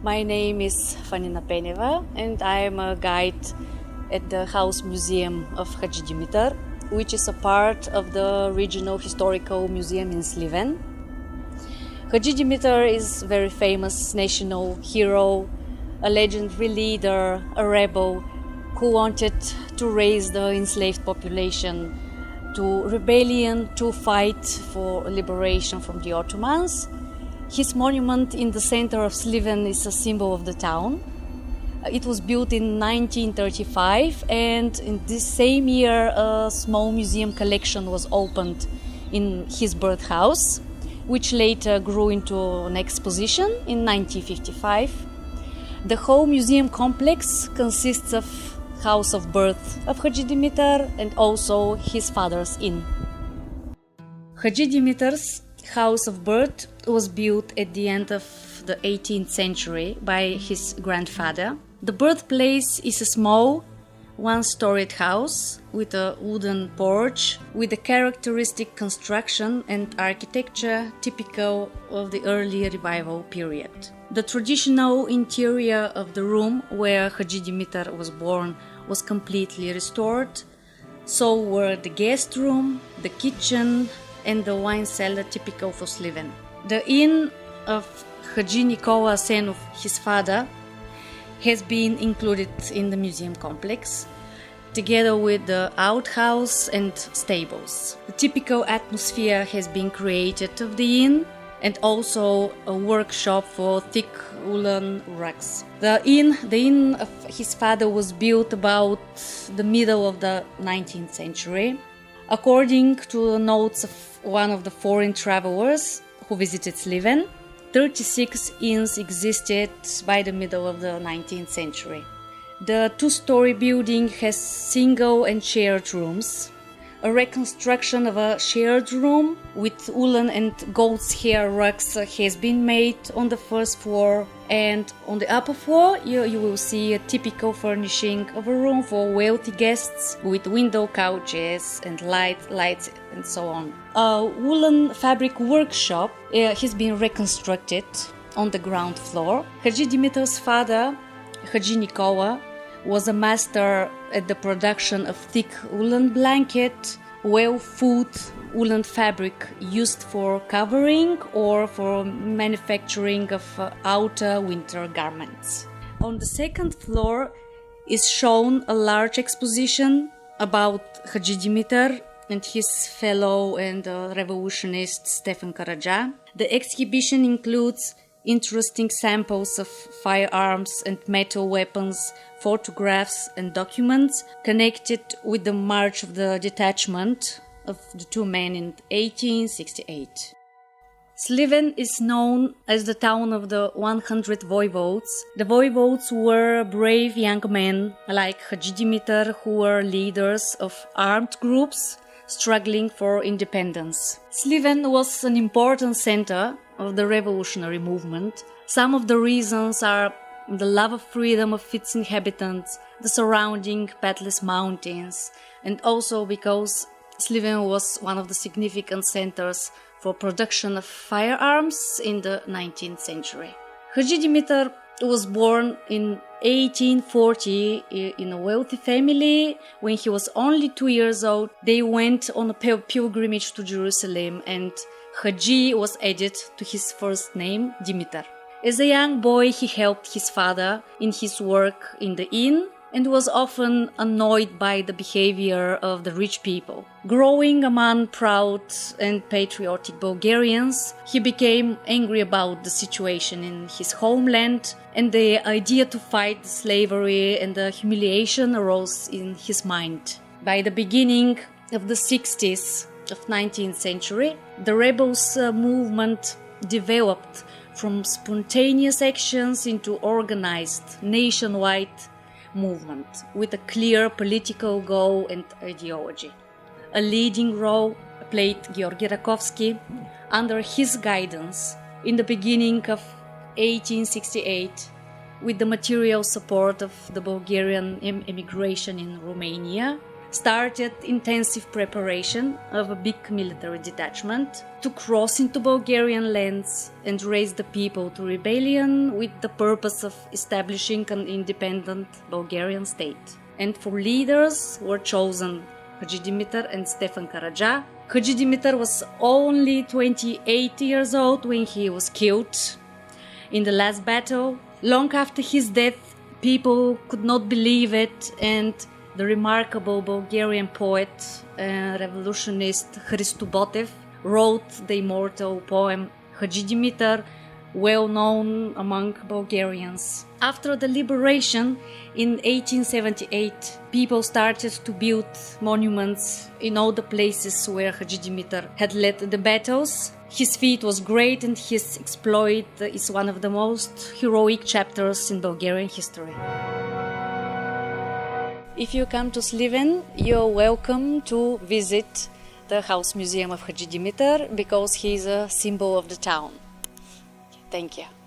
My name is Fanina Peneva and I am a guide at the House Museum of Hacı Dimitar, which is a part of the Regional Historical Museum in Sliven. Hacı Dimitar is a very famous national hero, a legendary leader, a rebel who wanted to raise the enslaved population to rebellion, to fight for liberation from the Ottomans. His monument in the center of Sliven is a symbol of the town. It was built in 1935, and in this same year a small museum collection was opened in his birth house, which later grew into an exposition in 1955. The whole museum complex consists of house of birth of Hacı Dimitar and also his father's inn. Hacı Dimitar's house of birth was built at the end of the 18th century by his grandfather. The birthplace is a small, one-storied house with a wooden porch with a characteristic construction and architecture typical of the early revival period. The traditional interior of the room where Hacı Dimitar was born was completely restored. So were the guest room, the kitchen, and the wine cellar typical for Sliven. The inn of Hacı Nikola'nın Asenov, his father, has been included in the museum complex, together with the outhouse and stables. The typical atmosphere has been created of the inn and also a workshop for thick woolen rugs. The inn of his father was built about the middle of the 19th century. According to the notes of one of the foreign travelers who visited Sliven, 36 inns existed by the middle of the 19th century. The two-story building has single and shared rooms. A reconstruction of a shared room with woolen and goat's hair rugs has been made on the first floor, and on the upper floor you will see a typical furnishing of a room for wealthy guests with window couches and lights and so on. A woolen fabric workshop has been reconstructed on the ground floor. Hacı Dimitar's father, Hacı Nicola, was a master at the production of thick woolen blanket, well-foot woolen fabric used for covering or for manufacturing of outer winter garments. On the second floor is shown a large exposition about Hacı Dimitar and his fellow and revolutionist Stefan Karaca. The exhibition includes interesting samples of firearms and metal weapons, photographs and documents connected with the march of the detachment of the two men in 1868. Sliven is known as the town of the 100 voivodes. The voivodes were brave young men like Hacı Dimitar who were leaders of armed groups struggling for independence. Sliven was an important center of the revolutionary movement. Some of the reasons are the love of freedom of its inhabitants, the surrounding pathless mountains, and also because Sliven was one of the significant centers for production of firearms in the 19th century. Hacı Dimitar was born in 1840 in a wealthy family. When he was only 2 years old, they went on a pilgrimage to Jerusalem, and Hacı was added to his first name, Dimitar. As a young boy, he helped his father in his work in the inn and was often annoyed by the behavior of the rich people. Growing among proud and patriotic Bulgarians, he became angry about the situation in his homeland, and the idea to fight slavery and the humiliation arose in his mind. By the beginning of the 60s of 19th century, the rebels movement developed from spontaneous actions into organized nationwide movement with a clear political goal and ideology. A leading role played Georgi Rakovsky. Under his guidance, in the beginning of 1868, with the material support of the Bulgarian emigration in Romania, started intensive preparation of a big military detachment to cross into Bulgarian lands and raise the people to rebellion with the purpose of establishing an independent Bulgarian state. And for leaders were chosen Hacı Dimitar and Stefan Karađa. Hacı Dimitar was only 28 years old when he was killed in the last battle. Long after his death, people could not believe it, and the remarkable Bulgarian poet and revolutionist Hristo Botev wrote the immortal poem Hacı Dimitar, well known among Bulgarians. After the liberation in 1878, people started to build monuments in all the places where Hacı Dimitar had led the battles. His feat was great, and his exploit is one of the most heroic chapters in Bulgarian history. If you come to Sliven, you're welcome to visit the house museum of Hacı Dimitar because he is a symbol of the town. Thank you.